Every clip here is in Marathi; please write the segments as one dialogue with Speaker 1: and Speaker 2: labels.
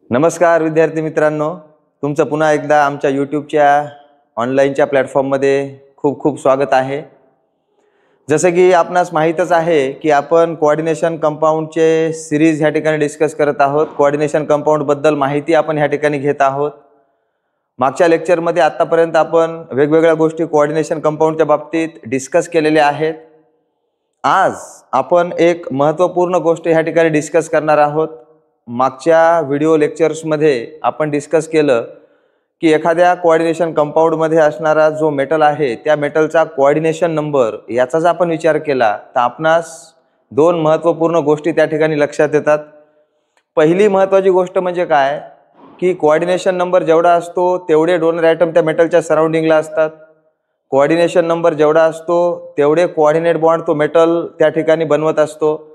Speaker 1: नमस्कार विद्यार्थी मित्रांनो, तुमचं पुन्हा एकदा आमच्या यूट्यूबच्या ऑनलाईनच्या प्लॅटफॉर्ममध्ये खूप खूप स्वागत आहे। जसं की आपणास माहीतच आहे की आपण कोऑर्डिनेशन कंपाऊंडचे सीरीज ह्या ठिकाणी डिस्कस करत आहोत। कोऑर्डिनेशन कंपाऊंडबद्दल माहिती आपण ह्या ठिकाणी घेत आहोत। मागच्या लेक्चरमध्ये आतापर्यंत आपण वेगवेगळ्या गोष्टी कोऑर्डिनेशन कंपाऊंडच्या बाबतीत डिस्कस केलेल्या आहेत। आज आपण एक महत्त्वपूर्ण गोष्ट ह्या ठिकाणी डिस्कस करणार आहोत। मागच्या व्हिडिओ लेक्चर्समध्ये आपण डिस्कस केलं की एखाद्या कोऑर्डिनेशन कंपाऊंडमध्ये असणारा जो मेटल आहे त्या मेटलचा कोऑर्डिनेशन नंबर याचा जर आपण विचार केला तर आपणास दोन महत्त्वपूर्ण गोष्टी त्या ठिकाणी लक्षात येतात। पहिली महत्त्वाची गोष्ट म्हणजे काय की कोऑर्डिनेशन नंबर जेवढा असतो तेवढे डोनर ॲटम त्या मेटलच्या सराउंडिंगला असतात। कोऑर्डिनेशन नंबर जेवढा असतो तेवढे कोऑर्डिनेट बॉन्ड तो मेटल त्या ठिकाणी बनवत असतो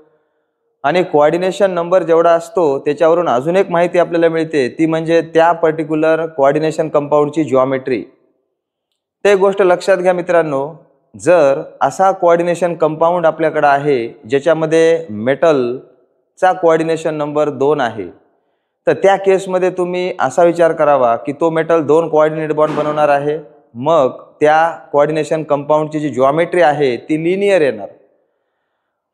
Speaker 1: आणि कोऑर्डिनेशन नंबर जेवढा असतो त्याच्यावरून अजून एक माहिती आपल्याला मिळते, ती म्हणजे त्या पर्टिक्युलर कोऑर्डिनेशन कंपाऊंडची जिओमेट्री। ते गोष्ट लक्षात घ्या मित्रांनो, जर असा कोऑर्डिनेशन कंपाऊंड आपल्याकडे आहे ज्याच्यामध्ये मेटलचा कोऑर्डिनेशन नंबर 2 आहे, तर त्या केसमध्ये तुम्ही असा विचार करावा की तो मेटल 2 कोऑर्डिनेट बॉन्ड बनवणार आहे। मग त्या कोऑर्डिनेशन कंपाऊंडची जी जिओमेट्री आहे ती लिनियर येणार।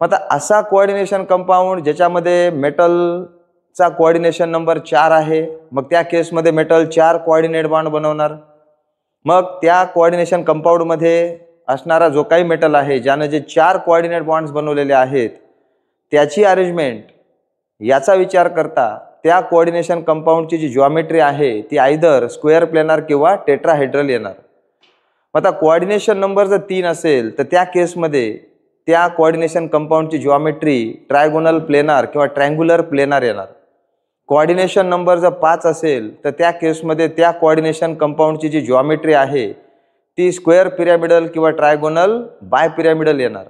Speaker 1: आता असा कोऑर्डिनेशन कंपाऊंड ज्याच्यामध्ये मेटलचा कोऑर्डिनेशन नंबर 4 आहे, मग त्या केसमध्ये मेटल 4 कोऑर्डिनेट बॉन्ड बनवणार। मग त्या कोऑर्डिनेशन कंपाऊंडमध्ये असणारा जो काही मेटल आहे ज्याने जे 4 कोऑर्डिनेट बॉन्ड्स बनवलेले आहेत त्याची अरेंजमेंट याचा विचार करता त्या कोऑर्डिनेशन कंपाऊंडची जी जिओमेट्री आहे ती आयदर स्क्वेअर प्लेनार किंवा टेट्राहेड्रल येणार। आता कोऑर्डिनेशन नंबर जर 3 असेल तर त्या केसमध्ये त्या कोऑर्डिनेशन कंपाऊंडची जिओमेट्री ट्रायगोनल प्लेनार किंवा ट्रायंग्युलर प्लेनार येणार। कोऑर्डिनेशन नंबर जर 5 असेल तर त्या केसमध्ये त्या कोऑर्डिनेशन कंपाऊंडची जी जिओमेट्री आहे ती स्क्वेअर पिरॅमिडल किंवा ट्रायगोनल बाय पिरॅमिडल येणार।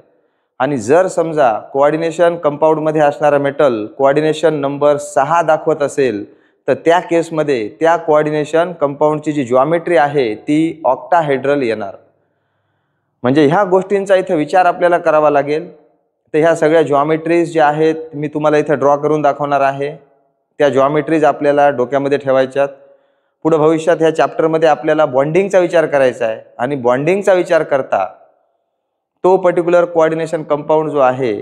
Speaker 1: आणि जर समजा कोऑर्डिनेशन कंपाऊंडमध्ये असणारा मेटल कोऑर्डिनेशन नंबर 6 दाखवत असेल तर त्या केसमध्ये त्या कोऑर्डिनेशन कंपाऊंडची जी जिओमेट्री आहे ती ऑक्टाहेड्रल येणार। म्हणजे ह्या गोष्टींचा इथे विचार आपल्याला करावा लागेल। तर ह्या सगळ्या जिओमेट्रीज ज्या आहेत मी तुम्हाला इथे ड्रॉ करून दाखवणार आहे, त्या जिओमेट्रीज आपल्याला डोक्यामध्ये ठेवायच्यात। पुढे भविष्यात ह्या चॅप्टरमध्ये आपल्याला बॉन्डिंगचा विचार करायचा आहे आणि बॉन्डिंगचा विचार करता तो पर्टिक्युलर कोऑर्डिनेशन कंपाऊंड जो आहे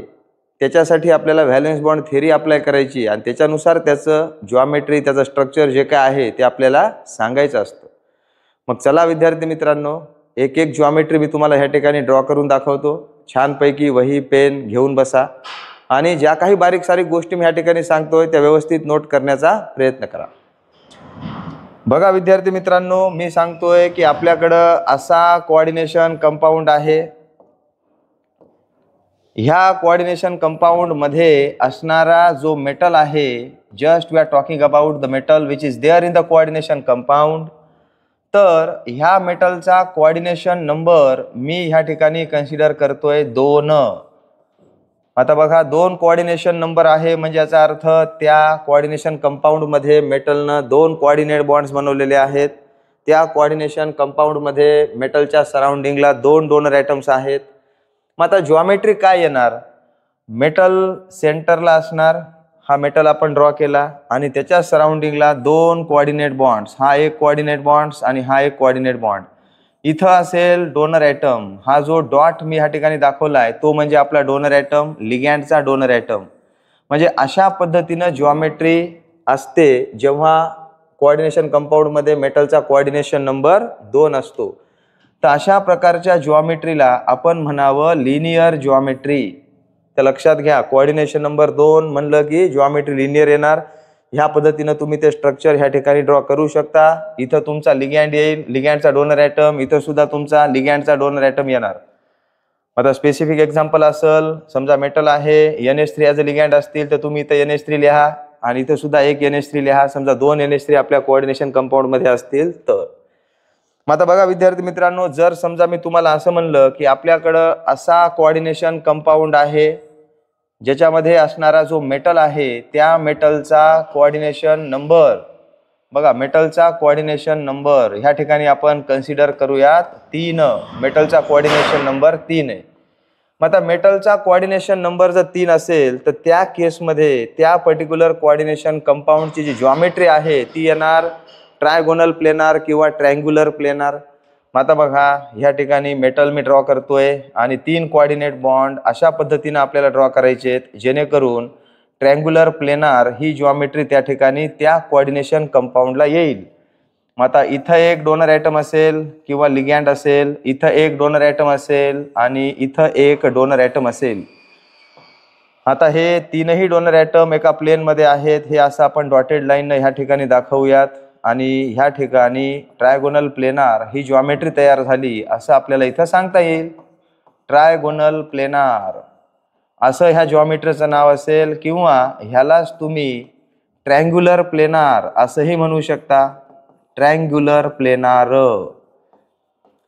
Speaker 1: त्याच्यासाठी आपल्याला व्हॅलेन्स बॉन्ड थिअरी अप्लाय करायची आणि त्याच्यानुसार त्याचं जिओमेट्री त्याचं स्ट्रक्चर जे काय आहे ते आपल्याला सांगायचं असतं। मग चला विद्यार्थी मित्रांनो, एक एक जिओमेट्री मी तुम्हाला ह्या ठिकाणी ड्रॉ करून दाखवतो। छानपैकी वही पेन घेऊन बसा आणि ज्या काही बारीक सारीक गोष्टी मी ह्या ठिकाणी सांगतोय त्या व्यवस्थित नोट करण्याचा प्रयत्न करा। बघा विद्यार्थी मित्रांनो, मी सांगतोय की आपल्याकडं असा कोऑर्डिनेशन कंपाऊंड आहे। ह्या कोऑर्डिनेशन कंपाऊंड मध्ये असणारा जो मेटल आहे, just we are talking about the metal which is there in the coordination compound, तर ह्या मेटलचा कोऑर्डिनेशन नंबर मी ह्या ठिकाणी कन्सिडर करतोय 2। आता बघा 2 कोऑर्डिनेशन नंबर आहे म्हणजे याचा अर्थ त्या कोऑर्डिनेशन कंपाऊंडमध्ये मेटलनं 2 कोऑर्डिनेट बॉन्ड्स बनवलेले आहेत। त्या कोऑर्डिनेशन कंपाऊंडमध्ये मेटलच्या सराउंडिंगला 2 डोनर ॲटम्स आहेत। मग आता जिओमेट्री काय येणार, मेटल सेंटरला असणार, हा मेटल आपण ड्रॉ केला आणि त्याच्या सराउंडिंगला 2 कोऑर्डिनेट बॉन्ड्स, हा एक कोऑर्डिनेट बॉन्ड्स आणि हा एक कोऑर्डिनेट बॉन्ड। इथं असेल डोनर ॲटम, हा जो डॉट मी ह्या ठिकाणी दाखवला आहे तो म्हणजे आपला डोनर ॲटम, लिगँडचा डोनर ॲटम। म्हणजे अशा पद्धतीनं जिओमेट्री असते जेव्हा कोऑर्डिनेशन कंपाऊंडमध्ये मेटलचा कोऑर्डिनेशन नंबर 2 असतो। तर अशा प्रकारच्या जिओमेट्रीला आपण म्हणावं लिनियर जिओमेट्री। तर लक्षात घ्या, कोऑर्डिनेशन नंबर 2 म्हणलं की जिओमेट्री लिनियर येणार। ह्या पद्धतीनं तुम्ही ते स्ट्रक्चर ह्या ठिकाणी ड्रॉ करू शकता। इथं तुमचा लिगँड येईल, लिगँडचा डोनर ॲटम, इथं सुद्धा तुमचा लिगँडचा डोनर ॲटम येणार। आता स्पेसिफिक एक्झाम्पल असेल, समजा मेटल आहे NH3 ॲज अ लिगँड असतील तर तुम्ही इथं NH3 लिहा आणि इथं सुद्धा एक NH3 लिहा। समजा 2 NH3 आपल्या कोऑर्डिनेशन कंपाऊंडमध्ये असतील तर। मग आता बघा विद्यार्थी मित्रांनो, जर समजा मी तुम्हाला असं म्हणलं की आपल्याकडं असा कोऑर्डिनेशन कंपाऊंड आहे ज्याच्यामध्ये असणारा जो मेटल आहे त्या मेटलचा कोऑर्डिनेशन नंबर, बघा मेटलचा कोऑर्डिनेशन नंबर ह्या ठिकाणी आपण कन्सिडर करूयात 3। मेटलचा कोऑर्डिनेशन नंबर 3 आहे। मग आता मेटलचा कोऑर्डिनेशन नंबर जर 3 असेल तर त्या केसमध्ये त्या पर्टिक्युलर कोऑर्डिनेशन कंपाऊंडची जी जॉमेट्री आहे ती येणार ट्रायगोनल प्लेनार किंवा ट्रायंग्युलर प्लेनार. मग आता बघा ह्या ठिकाणी मेटल मी ड्रॉ करतोय आणि 3 कोऑर्डिनेट बॉन्ड अशा पद्धतीने आपल्याला ड्रॉ करायचे आहेत जेणेकरून ट्रायंग्युलर प्लेनार ही जॉमेट्री त्या ठिकाणी त्या कोऑर्डिनेशन कंपाऊंडला येईल. मग आता इथं एक डोनर ॲटम असेल किंवा लिगॅंड असेल, इथं एक डोनर ॲटम असेल आणि इथं एक डोनर ॲटम असेल. आता हे तीनही डोनर ॲटम एका प्लेनमध्ये आहेत हे असं आपण डॉटेड लाईनने ह्या ठिकाणी दाखवूयात आणि ह्या ठिकाणी ट्रायगोनल प्लेनार ही जॉमेट्री तयार झाली असं आपल्याला इथं सांगता येईल. ट्रायगोनल प्लेनार असं ह्या जॉमेट्रीचं नाव असेल किंवा ह्यालाच तुम्ही ट्रायंग्युलर प्लेनार असंही म्हणू शकता. Triangular planar.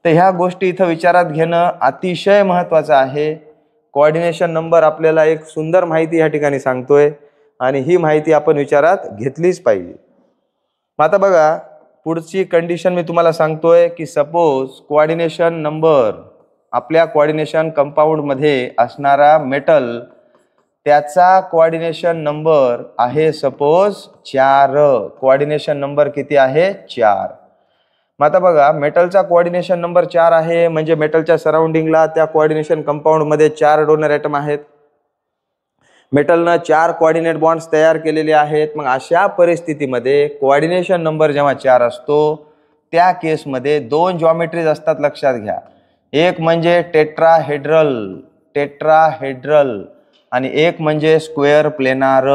Speaker 1: तर ह्या गोष्टी इथं विचारात घेणं अतिशय महत्त्वाचं आहे. कोऑर्डिनेशन नंबर आपल्याला एक सुंदर माहिती ह्या ठिकाणी सांगतोय आणि ही माहिती आपण विचारात घेतलीच पाहिजे. मग आता बघा पुढची कंडिशन मी तुम्हाला सांगतोय की सपोज कोऑर्डिनेशन नंबर आपल्या कोऑर्डिनेशन कंपाऊंडमध्ये असणारा मेटल त्याचा कोऑर्डिनेशन नंबर आहे सपोज 4. कोऑर्डिनेशन नंबर किती आहे 4. मग आता बघा मेटलचा कोऑर्डिनेशन नंबर 4 आहे म्हणजे मेटलच्या सराउंडिंगला त्या कोऑर्डिनेशन कंपाऊंडमध्ये 4 डोनर ॲटम आहेत. मेटलनं 4 कोऑर्डिनेट बॉन्ड्स तयार केलेले आहेत. मग अशा परिस्थितीमध्ये कोऑर्डिनेशन नंबर जेव्हा 4 असतो त्या केसमध्ये 2 जॉमेट्रीज असतात लक्षात घ्या. एक म्हणजे टेट्राहेड्रल आणि एक म्हणजे स्क्वेअर प्लेनार.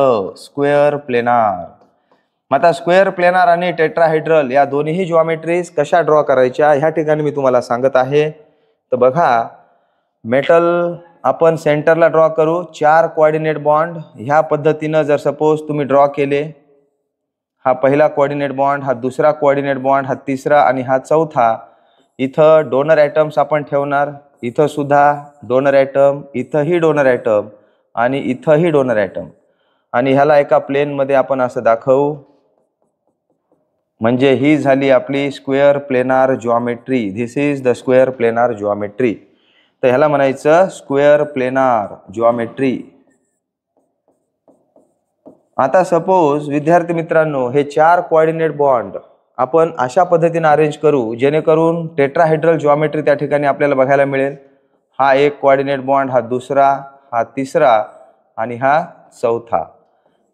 Speaker 1: मग आता स्क्वेअर प्लेनार आणि टेट्राहेड्रल या दोन्ही जॉमेट्रीज कशा ड्रॉ करायच्या ह्या ठिकाणी मी तुम्हाला सांगत आहे. तर बघा मेटल आपण सेंटरला ड्रॉ करू. 4 कोऑर्डिनेट बॉन्ड ह्या पद्धतीनं जर सपोज तुम्ही ड्रॉ केले, हा पहिला कोऑर्डिनेट बॉन्ड, हा दुसरा कोऑर्डिनेट बॉन्ड, हा तिसरा आणि हा चौथा. इथं डोनर ॲटम्स आपण ठेवणार. इथं सुद्धा डोनर ॲटम, इथंही डोनर ॲटम आणि इथंही डोनर ॲटम आणि ह्याला एका प्लेनमध्ये आपण असं दाखवू. म्हणजे ही झाली आपली square planar geometry. This is the square planar geometry. तर ह्याला म्हणायचं स्क्वेअर प्लेनार जॉमेट्री. आता सपोज विद्यार्थी मित्रांनो हे 4 कोऑर्डिनेट बॉन्ड आपण अशा पद्धतीने अरेंज करू जेणेकरून टेट्राहेड्रल जॉमेट्री त्या ठिकाणी आपल्याला बघायला मिळेल. हा एक कोऑर्डिनेट बॉन्ड, हा दुसरा, हा तिसरा आणि हा चौथा.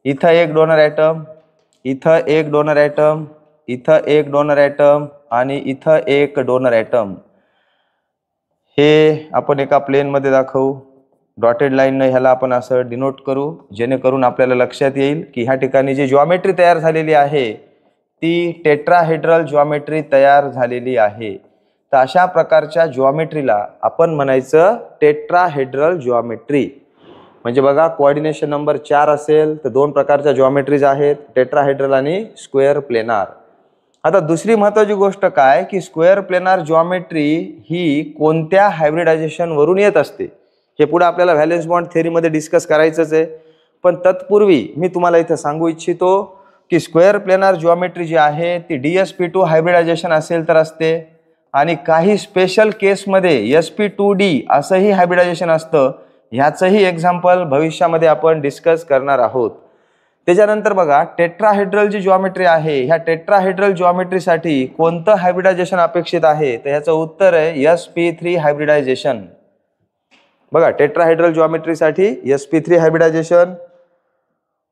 Speaker 1: इथं एक डोनर ॲटम, इथं एक डोनर ॲटम, इथं एक डोनर ॲटम आणि इथं एक डोनर ॲटम. हे आपण एका प्लेनमध्ये दाखवू. डॉटेड लाईनने ह्याला आपण असं डिनोट करू जेणेकरून आपल्याला लक्षात येईल की ह्या ठिकाणी जी जॉमेट्री तयार झालेली आहे ती टेट्राहेड्रल जॉमेट्री तयार झालेली आहे. तर अशा प्रकारच्या जॉमेट्रीला आपण म्हणायचं टेट्राहेड्रल जॉमेट्री. म्हणजे बघा कोऑर्डिनेशन नंबर 4 असेल तर 2 प्रकारच्या जॉमेट्रीज आहेत, टेट्राहेड्रल आणि स्क्वेअर प्लेनार. आता दुसरी महत्त्वाची गोष्ट काय की स्क्वेअर प्लेनार जॉमेट्री ही कोणत्या हायब्रिडायझेशनवरून येत असते हे पुढे आपल्याला व्हॅलेन्स बॉन्ड थेअरीमध्ये डिस्कस करायचंच आहे. पण तत्पूर्वी मी तुम्हाला इथं सांगू इच्छितो की स्क्वेअर प्लेनार जॉमेट्री जी आहे ती DsP2 हायब्रिडायझेशन असेल तर असते आणि काही स्पेशल केसमध्ये sp2d असंही हायब्रिडायझेशन असतं. ह्याचंही एक्झाम्पल भविष्यामध्ये आपण डिस्कस करणार आहोत. त्याच्यानंतर बघा टेट्राहेड्रल जी जॉमेट्री आहे ह्या टेट्राहेड्रल जॉमेट्रीसाठी कोणतं हायब्रिडायझेशन अपेक्षित आहे तर ह्याचं उत्तर आहे sp3 हायब्रिडायझेशन. बघा टेट्राहेड्रल जॉमेट्रीसाठी sp3 हायब्रिडायझेशन.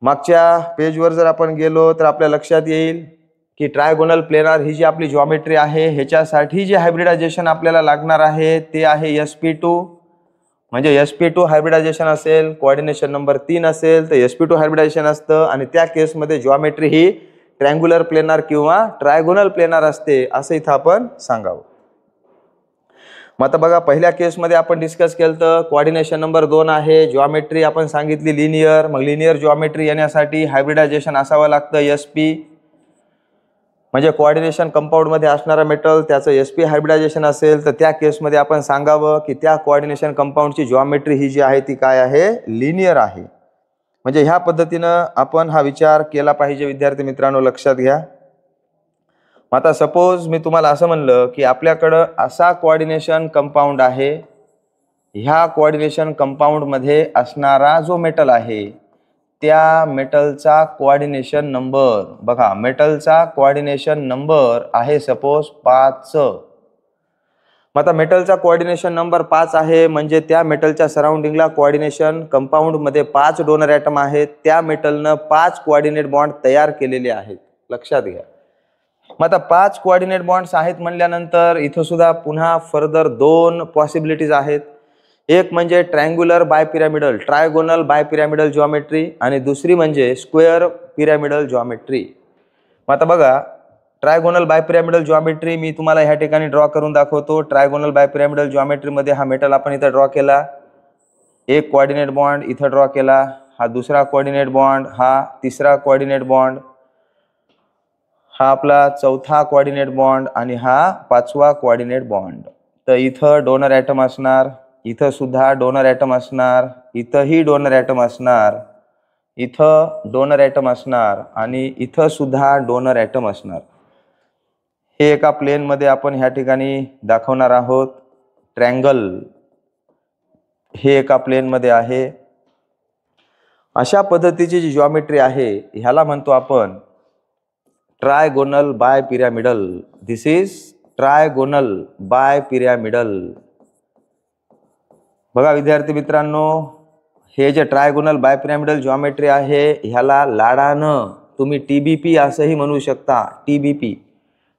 Speaker 1: मागच्या पेजवर जर आपण गेलो तर आपल्या लक्षात येईल की ट्रायगोनल प्लेनार ही जी आपली जॉमेट्री आहे ह्याच्यासाठी जे हायब्रिडायझेशन आपल्याला लागणार आहे ते आहे sp2. म्हणजे sp2 हायब्रिडायझेशन असेल, कोऑर्डिनेशन नंबर 3 असेल तर sp2 हायब्रिडायझेशन असतं आणि त्या केसमध्ये जॉमेट्री ही ट्रायंग्युलर प्लेनार किंवा ट्रायगोनल प्लेनार असते असं इथं आपण सांगावं. मग आता बघा पहिल्या केसमध्ये आपण डिस्कस केलं तर कोऑर्डिनेशन नंबर 2 आहे, जॉमेट्री आपण सांगितली लिनियर. मग लिनियर जॉमेट्री येण्यासाठी हायब्रिडायझेशन असावं लागतं sp. म्हणजे कोऑर्डिनेशन कंपाऊंडमध्ये असणारा मेटल त्याचं sp हायब्रिडायझेशन असेल तर त्या केसमध्ये आपण सांगावं की त्या कोऑर्डिनेशन कंपाऊंडची जॉमेट्री ही जी आहे ती काय आहे लिनियर आहे. म्हणजे ह्या पद्धतीनं आपण हा विचार केला पाहिजे विद्यार्थी मित्रांनो, लक्षात घ्या. आता सपोज मी तुम्हाला असं म्हणलं की आपल्याकडं असा कोऑर्डिनेशन कंपाऊंड आहे ह्या कोऑर्डिनेशन कंपाऊंडमध्ये असणारा जो मेटल आहे त्या मेटलचा कोऑर्डिनेशन नंबर बघा, मेटलचा कोऑर्डिनेशन नंबर आहे सपोज 5. मग आता मेटलचा कोऑर्डिनेशन नंबर 5 आहे म्हणजे त्या मेटलच्या सराउंडिंगला कोऑर्डिनेशन कंपाऊंडमध्ये 5 डोनर ॲटम आहेत. त्या मेटलनं 5 कोऑर्डिनेट बॉन्ड तयार केलेले आहेत, लक्षात घ्या. मग आता 5 कोऑर्डिनेट बॉन्ड्स आहेत म्हणल्यानंतर इथं सुद्धा पुन्हा फर्दर 2 पॉसिबिलिटीज आहेत. एक म्हणजे ट्रायंग्युलर बायपिरॅमिडल ट्रायगोनल बायपिरॅमिडल जॉमेट्री आणि दुसरी म्हणजे स्क्वेअर पिरॅमिडल जॉमेट्री. मग आता बघा, ट्रायगोनल बायपिरॅमिडल जॉमेट्री मी तुम्हाला ह्या ठिकाणी ड्रॉ करून दाखवतो. ट्रायगोनल बायपिरॅमिडल जॉमेट्रीमध्ये हा मेटल आपण इथं ड्रॉ केला, एक कोऑर्डिनेट बॉन्ड इथं ड्रॉ केला, हा दुसरा कोऑर्डिनेट बॉन्ड, हा तिसरा कोऑर्डिनेट बॉन्ड, हा आपला चौथा कोऑर्डिनेट बॉन्ड आणि हा 5वा कोऑर्डिनेट बॉन्ड. तर इथं डोनर ॲटम असणार, इथं सुद्धा डोनर ॲटम असणार, इथंही डोनर ॲटम असणार, इथं डोनर ॲटम असणार आणि इथं सुद्धा डोनर ॲटम असणार. हे एका प्लेनमध्ये आपण ह्या ठिकाणी दाखवणार आहोत. ट्रँगल हे एका प्लेनमध्ये आहे. अशा पद्धतीची जी जॉमेट्री आहे ह्याला म्हणतो आपण trigonal bipyramidal. This is trigonal bipyramidal. बघा विद्यार्थी मित्रांनो, हे जे ट्रायगोनल बायपिरॅमिडल जॉमेट्री आहे ह्याला लाडानं तुम्ही TBP असंही म्हणू शकता. TBP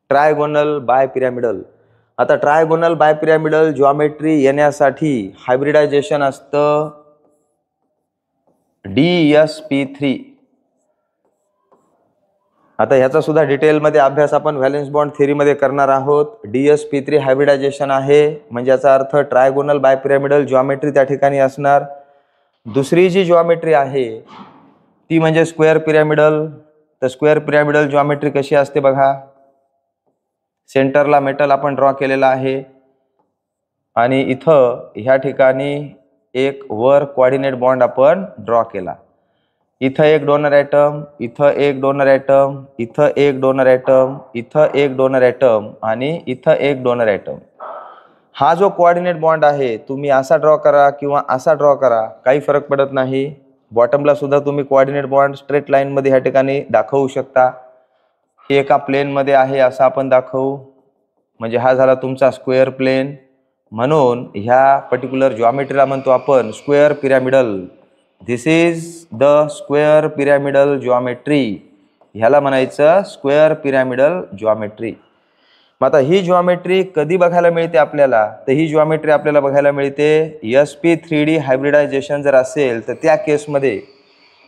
Speaker 1: trigonal bipyramidal. आता ट्रायगोनल बायपिरॅमिडल जॉमेट्री येण्यासाठी हायब्रिडायझेशन असतं DsP3. आता ह्याचा सुद्धा डिटेलमध्ये अभ्यास आपण व्हॅलेन्स बॉन्ड थेअरीमध्ये करणार आहोत. DsP3 हायब्रिडायझेशन आहे म्हणजे याचा अर्थ ट्रायगोनल बायपिरॅमिडल जॉमेट्री त्या ठिकाणी असणार. दुसरी जी जॉमेट्री आहे ती म्हणजे स्क्वेअर पिरॅमिडल. तर स्क्वेअर पिरॅमिडल जॉमेट्री कशी असते बघा, सेंटरला मेटल आपण ड्रॉ केलेला आहे आणि इथं ह्या ठिकाणी एक वर कोऑर्डिनेट बॉन्ड आपण ड्रॉ केला. इथं एक डोनर ॲटम, इथं एक डोनर ॲटम, इथं एक डोनर ॲटम, इथं एक डोनर ॲटम आणि इथं एक डोनर ॲटम. हा जो कोऑर्डिनेट बॉन्ड आहे तुम्ही असा ड्रॉ करा किंवा असा ड्रॉ करा, काही फरक पडत नाही. बॉटमला सुद्धा तुम्ही कोऑर्डिनेट बॉन्ड स्ट्रेट लाईनमध्ये ह्या ठिकाणी दाखवू शकता. हे एका प्लेनमध्ये आहे असं आपण दाखवू म्हणजे हा झाला तुमचा स्क्वेअर प्लेन. म्हणून ह्या पर्टिक्युलर जॉमेट्रीला म्हणतो आपण square pyramidal. This is the square pyramidal geometry. ह्याला म्हणायचं स्क्वेअर पिरॅमिडल जॉमेट्री. मग आता ही जॉमेट्री कधी बघायला मिळते आपल्याला, तर ही जॉमेट्री आपल्याला बघायला मिळते sp3d हायब्रिडायझेशन जर असेल तर त्या केसमध्ये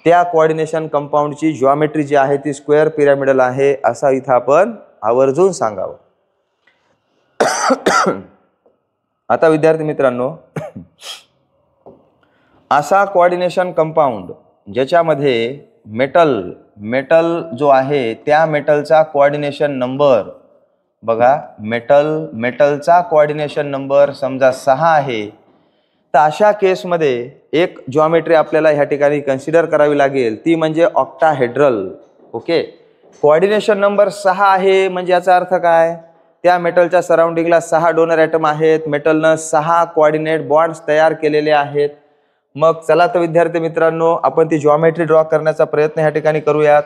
Speaker 1: त्या कोऑर्डिनेशन कंपाऊंडची जॉमेट्री जी आहे ती स्क्वेअर पिरॅमिडल आहे असं इथं आपण आवर्जून सांगावं. आता विद्यार्थी मित्रांनो, असा कोऑर्डिनेशन कंपाऊंड ज्याच्यामध्ये मेटल जो आहे त्या मेटलचा कोऑर्डिनेशन नंबर बघा, मेटलचा कोऑर्डिनेशन नंबर समजा 6 आहे, तर अशा केसमध्ये एक जॉमेट्री आपल्याला ह्या ठिकाणी कन्सिडर करावी लागेल, ती म्हणजे ऑक्टाहेड्रल. ओके, कोऑर्डिनेशन नंबर 6 आहे म्हणजे याचा अर्थ काय, त्या मेटलच्या सराउंडिंगला 6 डोनर ॲटम आहेत, मेटलनं 6 कोऑर्डिनेट बॉन्ड्स तयार केलेले आहेत. मग चला तर विद्यार्थी मित्रांनो, आपण ती जॉमेट्री ड्रॉ करण्याचा प्रयत्न ह्या ठिकाणी करूयात.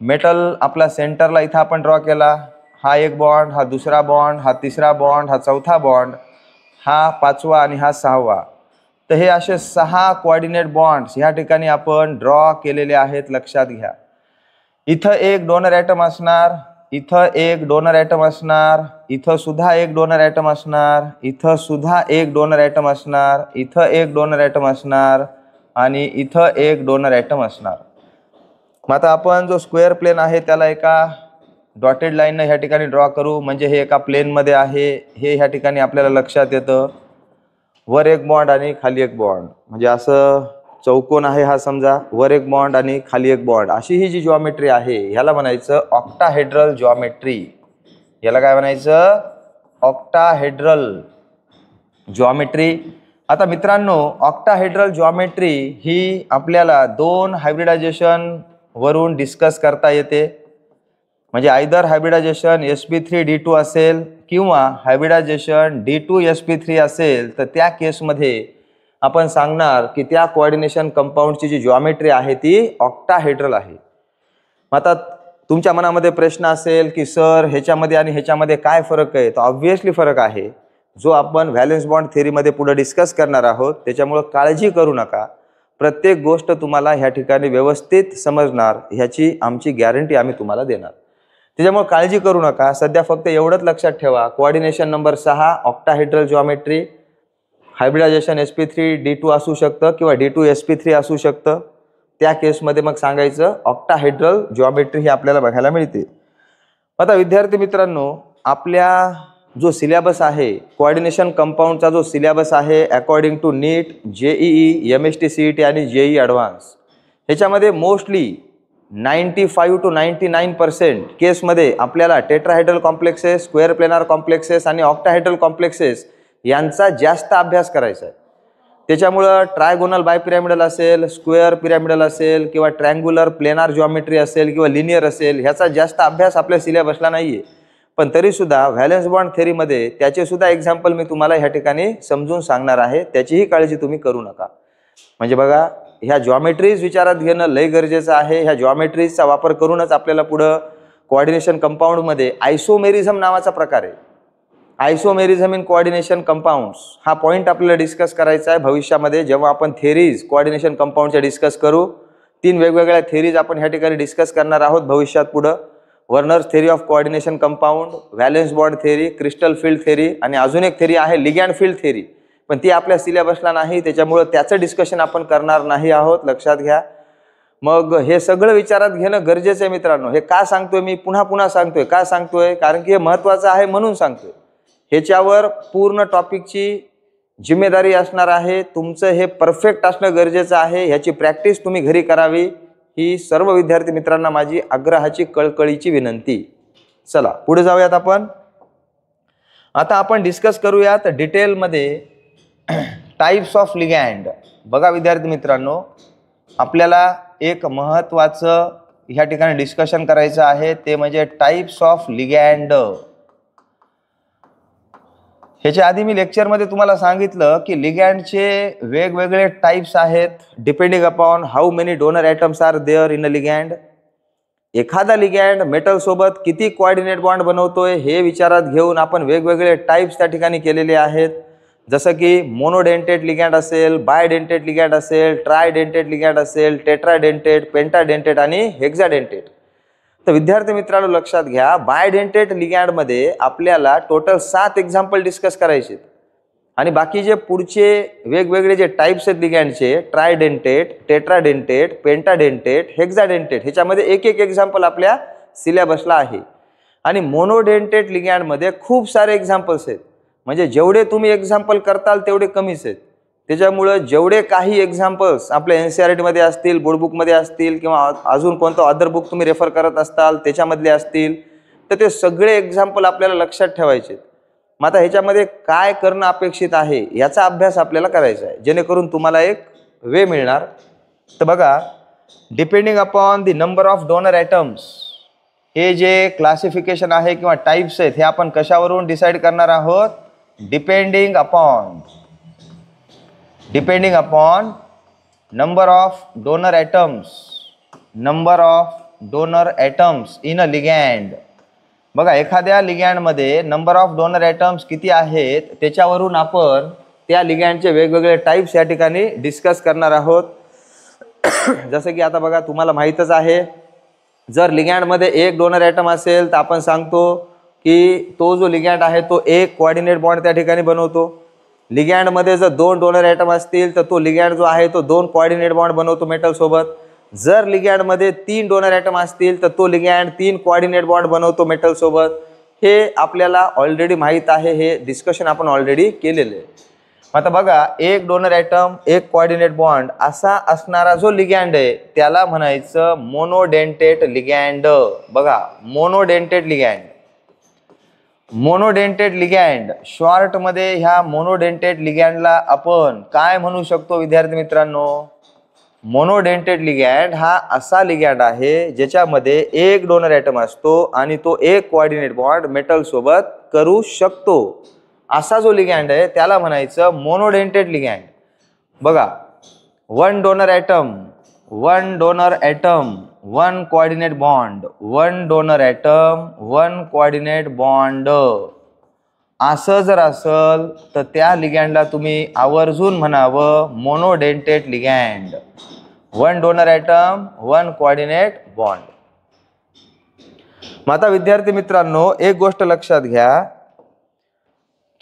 Speaker 1: मेटल आपला सेंटरला इथं आपण ड्रॉ केला, हा एक बॉन्ड, हा दुसरा बॉन्ड, हा तिसरा बॉन्ड, हा चौथा बॉन्ड, हा 5वा आणि हा 6वा. तर हे असे 6 कोऑर्डिनेट बॉन्ड्स ह्या ठिकाणी आपण ड्रॉ केलेले आहेत, लक्षात घ्या. इथं एक डोनर ॲटम असणार, इथं एक डोनर ॲटम असणार, इथं सुद्धा एक डोनर ॲटम असणार, इथं सुद्धा एक डोनर ॲटम असणार, इथं एक डोनर ॲटम असणार आणि इथं एक डोनर ॲटम असणार. मग आता आपण जो स्क्वेअर प्लेन आहे त्याला एका डॉटेड लाईननं ह्या ठिकाणी ड्रॉ करू म्हणजे हे एका प्लेनमध्ये आहे हे ह्या ठिकाणी आपल्याला लक्षात येतं. वर एक बॉन्ड आणि खाली एक बॉन्ड म्हणजे असं चौकोन आहे हा समजा, वर एक बॉन्ड आणि खाली एक बॉन्ड, अशी ही जी जॉमेट्री आहे ह्याला म्हणायचं ऑक्टाहेड्रल जॉमेट्री. याला काय म्हणायचं, ऑक्टाहेड्रल जॉमेट्री. आता मित्रांनो, ऑक्टाहेड्रल जॉमेट्री ही आपल्याला 2 हायब्रिडायझेशन वरून डिस्कस करता येते. म्हणजे आयदर हायब्रिडायझेशन sp3d2 असेल किंवा हायब्रिडायझेशन D2sp3 असेल तर त्या केसमध्ये आपण सांगणार की त्या कोऑर्डिनेशन कंपाऊंडची जी जॉमेट्री आहे ती ऑक्टाहेड्रल आहे. आता तुमच्या मनामध्ये प्रश्न असेल की सर ह्याच्यामध्ये आणि ह्याच्यामध्ये काय फरक आहे, तर ऑब्व्हियसली फरक आहे जो आपण व्हॅलेन्स बॉन्ड थेअरीमध्ये पुढे डिस्कस करणार आहोत. त्याच्यामुळे काळजी करू नका, प्रत्येक गोष्ट तुम्हाला ह्या ठिकाणी व्यवस्थित समजणार ह्याची आमची गॅरंटी आम्ही तुम्हाला देणार. त्याच्यामुळे काळजी करू नका. सध्या फक्त एवढंच लक्षात ठेवा, coordination number 6 octahedral geometry, hybridisation sp3 D2 असू शकतं किंवा D2sp3 असू शकतं. त्या केसमध्ये मग सांगायचं ऑक्टाहेड्रल जॉमेट्री ही आपल्याला बघायला मिळते. आता विद्यार्थी मित्रांनो, आपल्या जो सिलेबस आहे कोऑर्डिनेशन कंपाऊंडचा जो सिलेबस आहे according to NEET, JEE, MST CET आणि JEE ॲडव्हान्स, ह्याच्यामध्ये मोस्टली 95 to 99% केसमध्ये आपल्याला tetrahedral complexes, square planar complexes आणि ऑक्टाहेड्रल कॉम्प्लेक्सेस यांचा जास्त अभ्यास करायचा आहे. त्याच्यामुळं ट्रायगोनल बायपिरॅमिडल असेल, स्क्वेअर पिरॅमिडल असेल किंवा ट्रँग्युलर प्लेनार जॉमेट्री असेल किंवा लिनियर असेल, ह्याचा जास्त अभ्यास आपल्या सिलेबसला नाही आहे. पण तरीसुद्धा व्हॅलेन्स बॉन्ड थेअरीमध्ये त्याचेसुद्धा एक्झाम्पल मी तुम्हाला ह्या ठिकाणी समजून सांगणार आहे, त्याचीही काळजी तुम्ही करू नका. म्हणजे बघा, ह्या जॉमेट्रीज विचारात घेणं लय गरजेचं आहे. ह्या जॉमेट्रीजचा वापर करूनच आपल्याला पुढं कोऑर्डिनेशन कंपाऊंडमध्ये आयसोमेरिझम नावाचा प्रकार आहे. आयसोमेरिझम इन कोऑर्डिनेशन कंपाऊंड्स हा पॉईंट आपल्याला डिस्कस करायचा आहे भविष्यामध्ये, जेव्हा आपण थेरीज कोऑर्डिनेशन कंपाऊंडच्या डिस्कस करू. 3 वेगवेगळ्या थेरीज आपण ह्या ठिकाणी डिस्कस करणार आहोत भविष्यात पुढं. Werner's theory of coordination compound, valence bond theory, crystal field theory आणि अजून एक थेरी आहे लिगॅंड फील्ड थेरी, पण ती आपल्या सिलेबसला नाही, त्याच्यामुळे त्याचं डिस्कशन आपण करणार नाही आहोत, लक्षात घ्या. मग हे सगळं विचारात घेणं गरजेचं आहे मित्रांनो. हे का सांगतोय मी, पुन्हा पुन्हा सांगतोय, का सांगतोय, कारण की हे महत्त्वाचं आहे म्हणून सांगतोय. ह्याच्यावर पूर्ण टॉपिकची जिम्मेदारी असणार आहे. तुमचं हे परफेक्ट असणं गरजेचं आहे. ह्याची प्रॅक्टिस तुम्ही घरी करावी, ही सर्व विद्यार्थी मित्रांना माझी आग्रहाची कळकळीची विनंती. चला पुढे जाऊयात आपण. आता आपण डिस्कस करूयात डिटेलमध्ये टाइप्स ऑफ लिगॅंड. बघा विद्यार्थी मित्रांनो, आपल्याला एक महत्त्वाचं ह्या ठिकाणी डिस्कशन करायचं आहे, ते म्हणजे टाइप्स ऑफ लिगॅंड. ह्याच्या आधी मी लेक्चरमध्ये तुम्हाला सांगितलं की लिगॅंडचे वेगवेगळे टाइप्स आहेत depending upon how many donor atoms are there in a ligand. एखादा लिगॅंड मेटल सोबत किती कोऑर्डिनेट बॉन्ड बनवतोय हे विचारात घेऊन आपण वेगवेगळे टाइप्स त्या ठिकाणी केलेले आहेत. जसं की मोनोडेंटेट लिगॅंड असेल, बायडेंटेट लिगॅंड असेल, ट्रायडेंटेट लिगॅंड असेल, टेट्राडेंटेट, पेंटाडेंटेट आणि हेक्साडेंटेट. तर विद्यार्थी मित्रांनो लक्षात घ्या, बायडेंटेट लिगॅंडमध्ये आपल्याला टोटल 7 एक्झाम्पल डिस्कस करायचे आणि बाकी जे पुढचे वेगवेगळे जे टाइप्स आहेत लिगॅंडचे, ट्रायडेंटेट, टेट्राडेंटेट, पेंटाडेंटेट, हेक्साडेंटेट, ह्याच्यामध्ये एक एक एक्झाम्पल आपल्या सिलेबसला आहे. आणि मोनोडेंटेट लिगॅंडमध्ये खूप सारे एक्झाम्पल्स आहेत. म्हणजे जेवढे तुम्ही एक्झाम्पल करताल तेवढे कमीच आहेत. त्याच्यामुळं जेवढे काही एक्झाम्पल्स आपल्या NCERT असतील, बोर्डबुकमध्ये असतील किंवा अजून कोणतं अदर बुक तुम्ही रेफर करत असताल त्याच्यामधले असतील, तर ते सगळे एक्झाम्पल आपल्याला लक्षात ठेवायचे. मग आता ह्याच्यामध्ये काय करणं अपेक्षित आहे याचा अभ्यास आपल्याला करायचा आहे, जेणेकरून तुम्हाला एक वे मिळणार. तर बघा, depending upon the number of donor atoms, हे जे क्लासिफिकेशन आहे किंवा टाइप्स आहेत हे आपण कशावरून डिसाईड करणार आहोत, depending upon number of donor atoms in a ligand. बघा, एखाद्या लिगॅंडमध्ये नंबर ऑफ डोनर ॲटम्स किती आहेत त्याच्यावरून आपण त्या लिगॅंडचे वेगवेगळे टाइप्स या ठिकाणी डिस्कस करणार आहोत. जसं की आता बघा, तुम्हाला माहीतच आहे, जर लिगॅंडमध्ये एक डोनर ॲटम असेल तर आपण सांगतो की तो जो लिगॅंड आहे तो एक कोऑर्डिनेट बॉन्ड त्या ठिकाणी बनवतो. लिगॅंडमध्ये जर 2 डोनर ॲटम असतील तर तो लिगॅंड जो आहे तो 2 कोऑर्डिनेट बॉन्ड बनवतो मेटल सोबत. जर लिगॅंडमध्ये 3 डोनर ॲटम असतील तर तो लिगॅंड 3 कोऑर्डिनेट बॉन्ड बनवतो मेटल सोबत. हे आपल्याला ऑलरेडी माहीत आहे, हे डिस्कशन आपण ऑलरेडी केलेलं आहे. आता बघा, एक डोनर ॲटम, एक कोऑर्डिनेट बॉन्ड असा असणारा जो लिगॅंड आहे त्याला म्हणायचं मोनोडेंटेट लिगॅंड. बघा, मोनोडेंटेट लिगॅंड शॉर्टमध्ये ह्या मोनोडेंटेट लिगॅंडला आपण काय म्हणू शकतो विद्यार्थी मित्रांनो, मोनोडेंटेट लिगॅंड हा असा लिगॅंड आहे ज्याच्यामध्ये एक डोनर ॲटम असतो आणि तो एक कोऑर्डिनेट बॉन्ड मेटल सोबत करू शकतो. असा जो लिगॅंड आहे त्याला म्हणायचं मोनोडेंटेट लिगॅंड. बघा, one donor atom, one coordinate bond, one donor atom, one coordinate bond. असं जर असेल तर त्या लिगॅंडला तुम्ही आवर्जून म्हणावं monodentate ligand. One donor atom, one coordinate bond. मग आता विद्यार्थी मित्रांनो, एक गोष्ट लक्षात घ्या.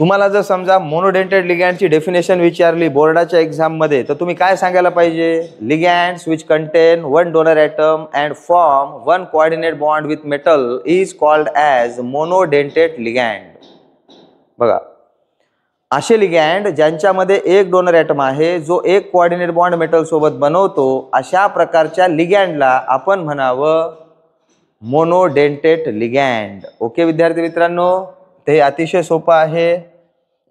Speaker 1: तुम्हाला जर समजा मोनोडेंटेट लिगॅंडची डेफिनेशन विचारली बोर्डाच्या एक्झाम मध्ये, तर तुम्ही काय सांगायला पाहिजे? Ligands which contain one donor atom and form one coordinate bond with metal is called as monodentate ligand. बघा, असे लिगॅंड ज्यांच्यामध्ये एक डोनर ॲटम आहे जो एक कोऑर्डिनेट बॉन्ड मेटल सोबत बनवतो, अशा प्रकारच्या लिगॅंडला आपण म्हणावं मोनोडेंटेट लिगॅंड. ओके विद्यार्थी मित्रांनो, ते अतिशय सोपं आहे.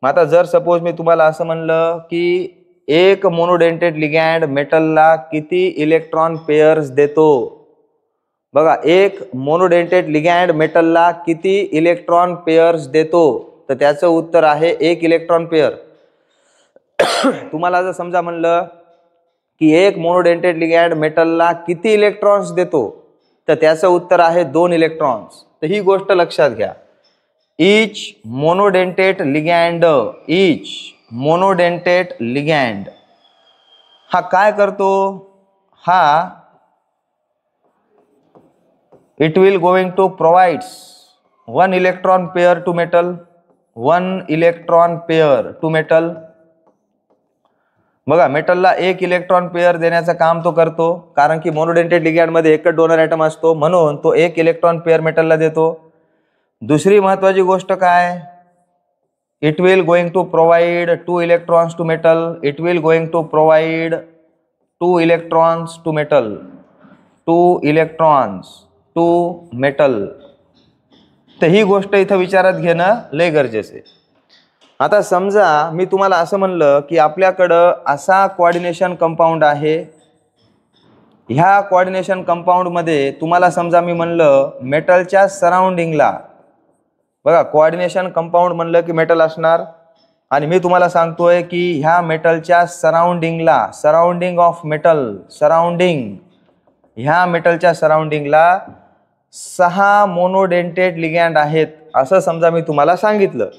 Speaker 1: मग आता जर सपोज मी तुम्हाला असं म्हणलं की एक मोनोडेंटेट लिगॅंड मेटलला किती इलेक्ट्रॉन पेयर्स देतो? बघा, एक मोनोडेंटेट लिगॅंड मेटलला किती इलेक्ट्रॉन पेयर्स देतो? तर त्याचं उत्तर आहे एक इलेक्ट्रॉन पेयर. तुम्हाला जर समजा म्हणलं की एक मोनोडेंटेट लिगॅंड मेटलला किती इलेक्ट्रॉन्स देतो, तर त्याचं उत्तर आहे 2 इलेक्ट्रॉन्स. तर ही गोष्ट लक्षात घ्या. ईच मोनोडेंटेट लिगॅंड हा काय करतो? हा it will going to provides 1 electron pair to metal, 1 electron pair to metal. बघा, मेटलला एक इलेक्ट्रॉन पेयर देण्याचं काम तो करतो, कारण की मोनोडेंटेट लिगॅंड मध्ये एकच डोनर ॲटम असतो, म्हणून तो एक इलेक्ट्रॉन पेयर मेटलला देतो. दुसरी महत्वाची गोष्ट काय? It will going to provide 2 electrons to metal. It will going to provide 2 electrons to metal, 2 electrons to metal. तर ही गोष्ट इथं विचारात घेणं लय गरजेचं आहे. आता समजा मी तुम्हाला असं म्हणलं की आपल्याकडं असा कोऑर्डिनेशन कंपाऊंड आहे. ह्या कोऑर्डिनेशन कंपाऊंड मध्ये तुम्हाला समजा मी म्हणलं मेटलच्या सराउंडिंगला, बघा कोऑर्डिनेशन कंपाऊंड म्हणलं की मेटल असणार, आणि मी तुम्हाला सांगतोय की ह्या मेटलच्या सराउंडिंगला, सराउंडिंग ऑफ मेटल, सराउंडिंग, ह्या मेटलच्या सराउंडिंगला 6 मोनोडेंटेट लिगॅंड आहेत, असं समजा मी तुम्हाला सांगितलं.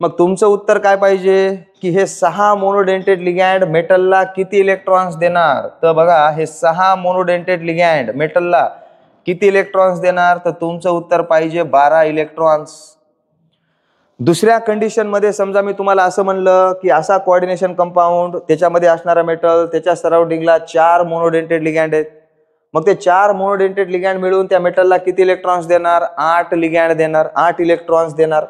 Speaker 1: मग तुमचं उत्तर काय पाहिजे की हे 6 मोनोडेंटेट लिगॅंड मेटलला किती इलेक्ट्रॉन्स देणार? तर बघा, हे 6 मोनोडेंटेट लिगॅंड मेटलला किती इलेक्ट्रॉन्स देणार? तर तुमचं उत्तर पाहिजे 12 इलेक्ट्रॉन्स. दुसऱ्या कंडिशन मध्ये समजा मी तुम्हाला असं म्हणलं की असा कोऑर्डिनेशन कंपाऊंड, त्याच्यामध्ये असणारा मेटल, त्याच्या सराउंडिंगला 4 मोनोडेंटेट लिगॅंड आहेत. मग ते 4 मोनोडेंटेट लिगॅंड मिळून त्या मेटलला किती इलेक्ट्रॉन्स देणार? 8 लिगॅंड देणार, 8 इलेक्ट्रॉन्स देणार,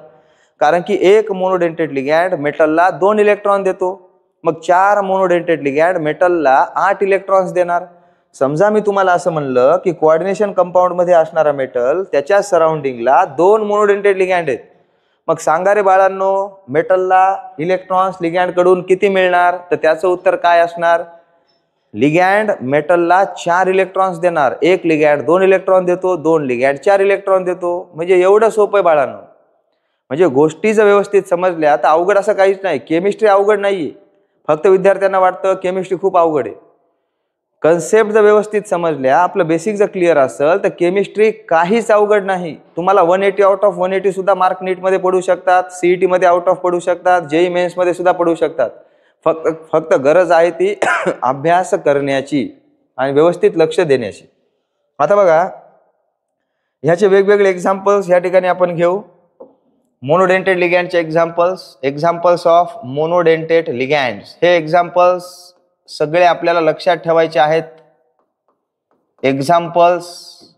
Speaker 1: कारण की एक मोनोडेंटेट लिगॅंड मेटलला 2 इलेक्ट्रॉन देतो. मग 4 मोनोडेंटेट लिगॅंड मेटलला 8 इलेक्ट्रॉन्स देणार. समजा मी तुम्हाला असं म्हणलं की कोऑर्डिनेशन कंपाऊंड मध्ये असणारा मेटल, त्याच्या सराउंडिंगला 2 मोनोडेंटेट लिगॅंड आहेत. मग सांगा रे बाळांनो, मेटलला इलेक्ट्रॉन्स लिगॅंड कडून किती मिळणार? तर त्याचं उत्तर काय असणार? लिगॅंड मेटलला 4 इलेक्ट्रॉन्स देणार. एक लिगॅंड 2 इलेक्ट्रॉन देतो, 2 लिगॅंड 4 इलेक्ट्रॉन देतो. म्हणजे एवढं सोपं आहे बाळांनो. म्हणजे गोष्टी जर व्यवस्थित समजल्या तर अवघड असं काहीच नाही. केमिस्ट्री अवघड नाहीये. फक्त विद्यार्थ्यांना वाटतं केमिस्ट्री खूप अवघड आहे. कन्सेप्ट जर व्यवस्थित समजल्या, आपलं बेसिक जर क्लिअर असेल तर केमिस्ट्री काहीच अवघड नाही. तुम्हाला 180 आउट ऑफ 180 सुद्धा मार्क नीटमध्ये पडू शकतात, सीईटी मध्ये आउट ऑफ पडू शकतात, जेई मेन्स मध्ये सुद्धा पडू शकतात. फक्त गरज आहे ती अभ्यास करण्याची आणि व्यवस्थित लक्ष देण्याची. आता बघा, ह्याचे वेगवेगळे एक्झाम्पल्स या ठिकाणी आपण घेऊ. मोनोडेंटेट लिगॅंडचे एक्झाम्पल्स ऑफ मोनोडेंटेट लिगॅंड्स. हे एक्झाम्पल्स सगळे आपल्याला लक्षात ठेवायचे आहेत. Examples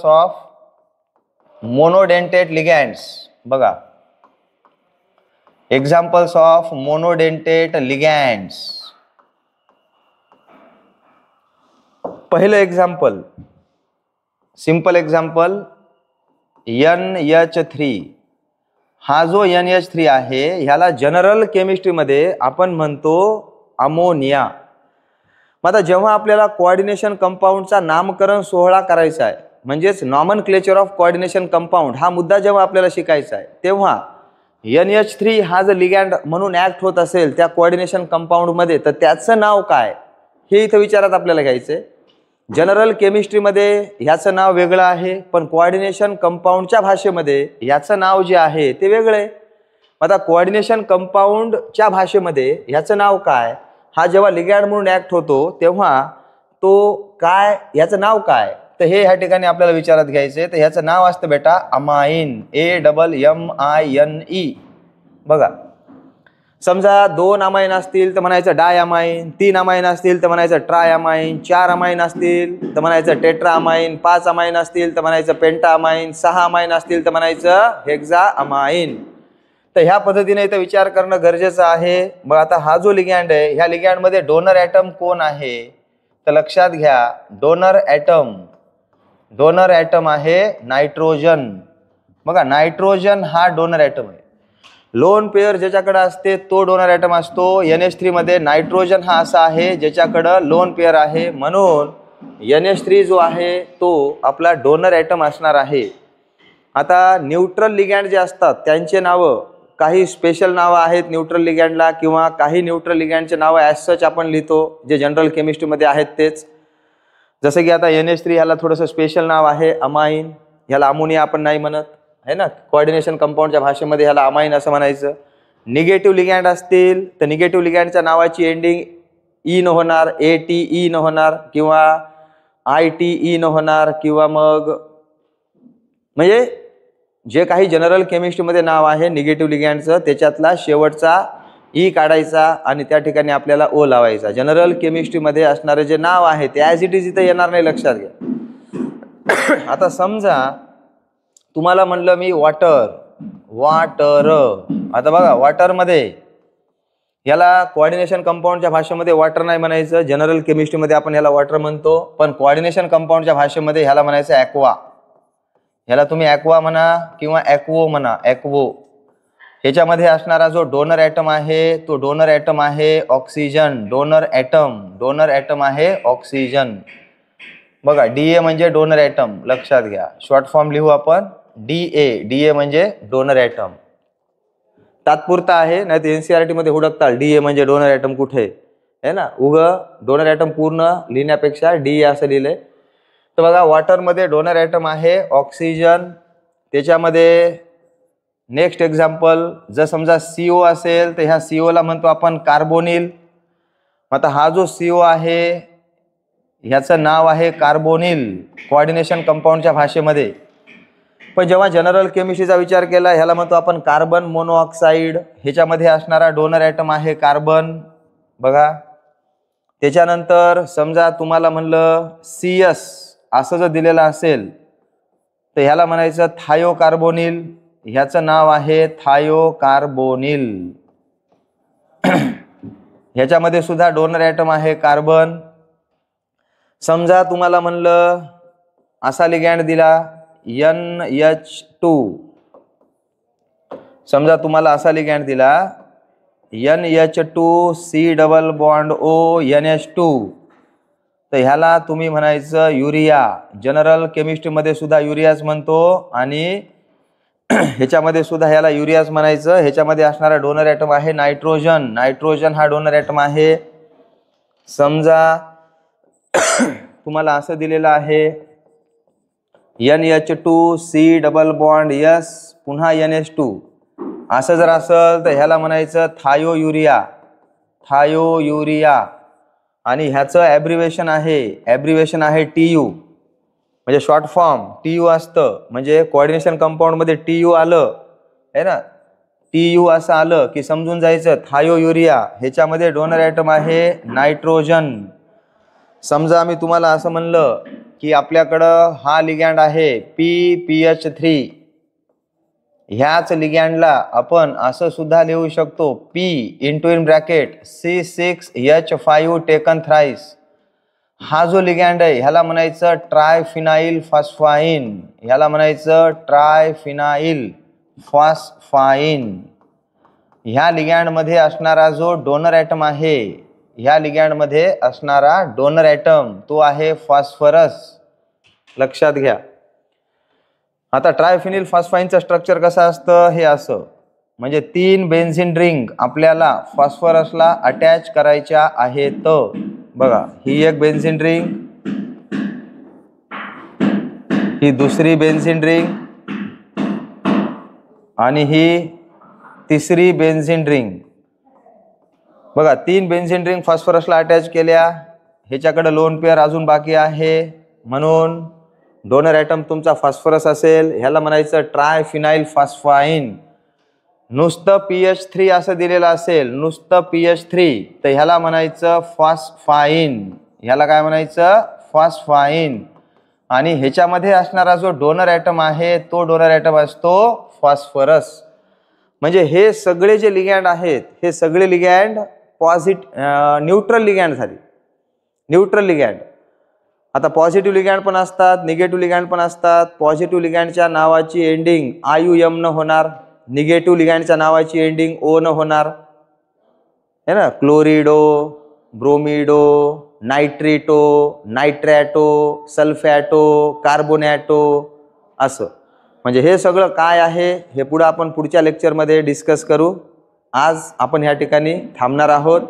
Speaker 1: of monodentate ligands. बघा, एक्झाम्पल्स ऑफ मोनोडेंटेट लिगॅंड्स. पहिलं एक्झाम्पल, सिंपल एक्झाम्पल, NH3. हा जो NH3 आहे ह्याला जनरल केमिस्ट्रीमध्ये आपण म्हणतो अमोनिया. मग आता जेव्हा आपल्याला कोऑर्डिनेशन कंपाऊंडचा नामकरण सोहळा करायचा आहे, म्हणजेच नॉमनक्लेचर ऑफ कोऑर्डिनेशन कंपाऊंड हा मुद्दा जेव्हा आपल्याला शिकायचा आहे, तेव्हा NH3 हा जर लिगॅन्ड म्हणून ऍक्ट होत असेल त्या कोऑर्डिनेशन कंपाऊंडमध्ये, तर त्याचं नाव काय हे इथं विचारात आपल्याला घ्यायचंय. जनरल केमिस्ट्रीमध्ये ह्याचं नाव वेगळं आहे, पण कोऑर्डिनेशन कंपाऊंडच्या भाषेमध्ये ह्याचं नाव जे आहे ते वेगळं आहे. आता कोऑर्डिनेशन कंपाऊंडच्या भाषेमध्ये ह्याचं नाव काय, हा जेव्हा लिगॅन्ड म्हणून ऍक्ट होतो तेव्हा तो काय, ह्याचं नाव काय, तर हे ह्या ठिकाणी आपल्याला विचारात घ्यायचंय. तर ह्याचं नाव असतं बेटा अमाइन, AMMINE. बघा, समजा 2 अमाइन असतील तर म्हणायचं डाय अमाइन, 3 अमाइन असतील तर म्हणायचं ट्राय अमाइन, 4 अमाइन असतील तर म्हणायचं टेट्रा अमाइन, 5 अमाइन असतील तर म्हणायचं पेंटा अमाइन, 6 अमाइन असतील तर म्हणायचं हेक्सा अमाइन. तर ह्या पद्धतीने इथं विचार करणं गरजेचं आहे. मग आता हा जो लिगॅन्ड आहे, ह्या लिगॅन्डमध्ये डोनर ॲटम कोण आहे, तर लक्षात घ्या, डोनर ॲटम आहे नायट्रोजन. बघा, नायट्रोजन हा डोनर ॲटम आहे. लोन पेअर ज्याच्याकडे असते तो डोनर ॲटम असतो. NH3 मध्ये नायट्रोजन हा असा आहे ज्याच्याकडं लोन पेअर आहे, म्हणून NH3 जो आहे तो आपला डोनर ॲटम असणार आहे. आता न्यूट्रल लिगॅन्ड जे असतात त्यांचे नावं, काही स्पेशल नावं आहेत न्यूट्रल लिगॅन्डला, किंवा काही न्यूट्रल लिगॅन्डचे नावं ॲज सच आपण लिहितो जे जनरल केमिस्ट्रीमध्ये आहेत तेच. जसं की आता NH3 ह्याला थोडंसं स्पेशल नाव आहे अमाइन, ह्याला अमोनिया आपण नाही म्हणत आहे ना, कोऑर्डिनेशन कंपाऊंडच्या भाषेमध्ये ह्याला अमाइन असं म्हणायचं. निगेटिव्ह लिगॅन्ड असतील तर निगेटिव्ह लिगॅन्डच्या नावाची एंडिंग ई न होणार, ATE न होणार, किंवा ITE न होणार, किंवा मग म्हणजे जे काही जनरल केमिस्ट्रीमध्ये नाव आहे निगेटिव्ह लिगॅन्डचं त्याच्यातला शेवटचा ई काढायचा आणि त्या ठिकाणी आपल्याला ओ लावायचा. जनरल केमिस्ट्रीमध्ये असणारे जे नाव आहे ते ॲज इट इज इथं येणार नाही, लक्षात घ्या. आता समजा तुम्हाला म्हणलं मी वाटर, आता बघा वॉटरमध्ये याला कोऑर्डिनेशन कंपाऊंडच्या भाषेमध्ये वॉटर नाही म्हणायचं, जनरल केमिस्ट्रीमध्ये आपण याला वॉटर म्हणतो, पण कोऑर्डिनेशन कंपाऊंडच्या भाषेमध्ये ह्याला म्हणायचं ॲक्वा. ह्याला तुम्ही ॲक्वा म्हणा किंवा ॲक्वो म्हणा, ॲक्वो. ह्याच्यामध्ये असणारा जो डोनर ॲटम आहे तो डोनर ॲटम आहे ऑक्सिजन. डोनर ॲटम आहे ऑक्सिजन. बघा, DA म्हणजे डोनर ॲटम, लक्षात घ्या. शॉर्ट फॉर्म लिहू आपण DA म्हणजे डोनर ॲटम. तात्पुरता आहे, नाही तर NCERT मध्ये हुडकताल DA म्हणजे डोनर ॲटम कुठे आहे ना, डोनर ॲटम पूर्ण लिहिण्यापेक्षा DA असं लिहिलंय. तर बघा, वॉटरमध्ये डोनर ॲटम आहे ऑक्सिजन. त्याच्यामध्ये नेक्स्ट एक्झाम्पल, जर समजा CO असेल तर ह्या CO ला म्हणतो आपण कार्बोनिल. आता हा जो CO आहे ह्याचं नाव आहे कार्बोनिल कोऑर्डिनेशन कंपाऊंडच्या भाषेमध्ये. पण जेव्हा जनरल केमिस्ट्रीचा विचार केला ह्याला म्हणतो आपण कार्बन मोनोऑक्साईड. ह्याच्यामध्ये असणारा डोनर ॲटम आहे कार्बन. बघा, त्याच्यानंतर समजा तुम्हाला म्हणलं CS असं जर दिलेलं असेल तर ह्याला म्हणायचं थायोकार्बोनिल. ह्याचं नाव आहे थायोकार्बोनिल. ह्याच्यामध्ये सुद्धा डोनर ॲटम आहे कार्बन. समजा तुम्हाला म्हणलं असा लिगॅन्ड दिला NH2. समजा तुम्हाला असा लिगॅन्ड दिला NH2 C bond O NH2, तर ह्याला तुम्ही म्हणायचं युरिया. जनरल केमिस्ट्रीमध्ये सुद्धा युरियाच म्हणतो आणि ह्याच्यामध्ये सुद्धा ह्याला युरियाच म्हणायचं. ह्याच्यामध्ये असणारा डोनर ॲटम आहे नायट्रोजन हा डोनर ॲटम आहे. समजा तुम्हाला असं दिलेलं आहे NH2 C बॉन्ड S पुन्हा NH2, असं जर असेल तर ह्याला म्हणायचं थायोयुरिया. आणि ह्याचं ॲब्रिवेशन आहे TU, म्हणजे शॉर्ट फॉर्म TU असतं. म्हणजे कोऑर्डिनेशन कंपाऊंडमध्ये TU आलं आहे ना, TU असं आलं की समजून जायचं थायोयुरिया. ह्याच्यामध्ये डोनर ॲटम आहे नायट्रोजन. समजा मी तुम्हाला असं म्हणलं की आपल्याकडं हा लिगॅन्ड आहे PPH3. ह्याच लिगॅन्डला आपण असं सुद्धा लिहू शकतो P in bracket C6H5 taken thrice. हा जो लिगॅन्ड आहे ह्याला म्हणायचं ट्रायफिनाइल फॉस्फाइन. ह्या लिगॅन्डमध्ये असणारा जो डोनर ॲटम आहे ह्या लिगँडमध्ये असणारा डोनर ॲटम तो आहे फॉस्फरस, लक्षात घ्या. आता ट्रायफिनिल फॉस्फाईनचं स्ट्रक्चर कसं असतं, हे असं, म्हणजे 3 बेन्झीन रिंग आपल्याला फॉस्फरसला अटॅच करायच्या आहेत. बघा, ही एक बेन्झीन रिंग, ही दुसरी बेन्झीन रिंग आणि ही तिसरी बेन्झीन रिंग. बघा, 3 बेन्झीन रिंग फॉस्फरसला अटॅच केल्या. ह्याच्याकडे लोन पेअर अजून बाकी आहे, म्हणून डोनर ॲटम तुमचा फॉस्फरस असेल. ह्याला म्हणायचं ट्रायफिनाइल फॉस्फाईन. नुसतं pH3 असं दिलेलं असेल, नुसतं pH3, तर ह्याला म्हणायचं फॉस्फाईन. ह्याला काय म्हणायचं, फॉस्फाईन. आणि ह्याच्यामध्ये असणारा जो डोनर ॲटम आहे तो डोनर ॲटम असतो फॉस्फरस. म्हणजे हे सगळे जे लिगँड आहेत, हे सगळे लिगँड न्यूट्रल लिगँड झाले, न्यूट्रल लिगँड. आता पॉझिटिव्ह लिगँड पण असतात, निगेटिव्ह लिगँड पण असतात. पॉझिटिव्ह लिगँडच्या नावाची एंडिंग IUM न होणार, निगेटिव्ह लिगँडच्या नावाची एंडिंग O न होणार, है ना. क्लोरिडो, ब्रोमिडो, नायट्रिटो, नायट्रॅटो, सल्फॅटो, कार्बोनॅटो, असं. म्हणजे हे सगळं काय आहे हे पुढं आपण पुढच्या लेक्चरमध्ये डिस्कस करू. आज आपण ह्या ठिकाणी थांबणार आहोत.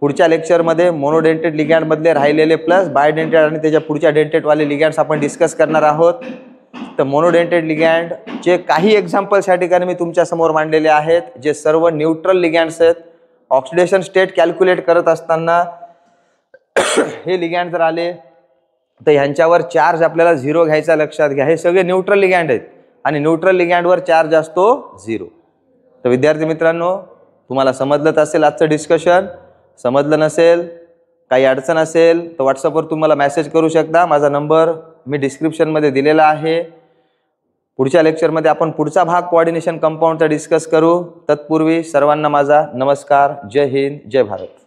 Speaker 1: पुढच्या लेक्चरमध्ये मोनोडेंटेड लिगँडमधले राहिलेले प्लस बायडेंटेड आणि त्याच्या पुढच्या डेंटेडवाले लिगँड्स आपण डिस्कस करणार आहोत. तर मोनोडेंटेड लिगँडचे काही एक्झाम्पल्स ह्या ठिकाणी मी तुमच्यासमोर मांडलेले आहेत, जे सर्व न्यूट्रल लिगँड्स आहेत. ऑक्सिडेशन स्टेट कॅल्क्युलेट करत असताना हे लिगँड जर आले तर ह्यांच्यावर चार्ज आपल्याला 0 घ्यायचा, लक्षात घ्या. हे सगळे न्यूट्रल लिगँड आहेत आणि न्यूट्रल लिगँडवर चार्ज असतो 0. तर विद्यार्थी मित्रांनो, तुम्हाला समजलंच असेल आजचं डिस्कशन. समजलं नसेल, काही अडचण असेल तर व्हॉट्सअपवर तुम्हाला मेसेज करू शकता. माझा नंबर मी डिस्क्रिप्शनमध्ये दिलेला आहे. पुढच्या लेक्चरमध्ये आपण पुढचा भाग कोऑर्डिनेशन कंपाऊंडचा डिस्कस करू. तत्पूर्वी सर्वांना माझा नमस्कार. जय हिंद, जय भारत.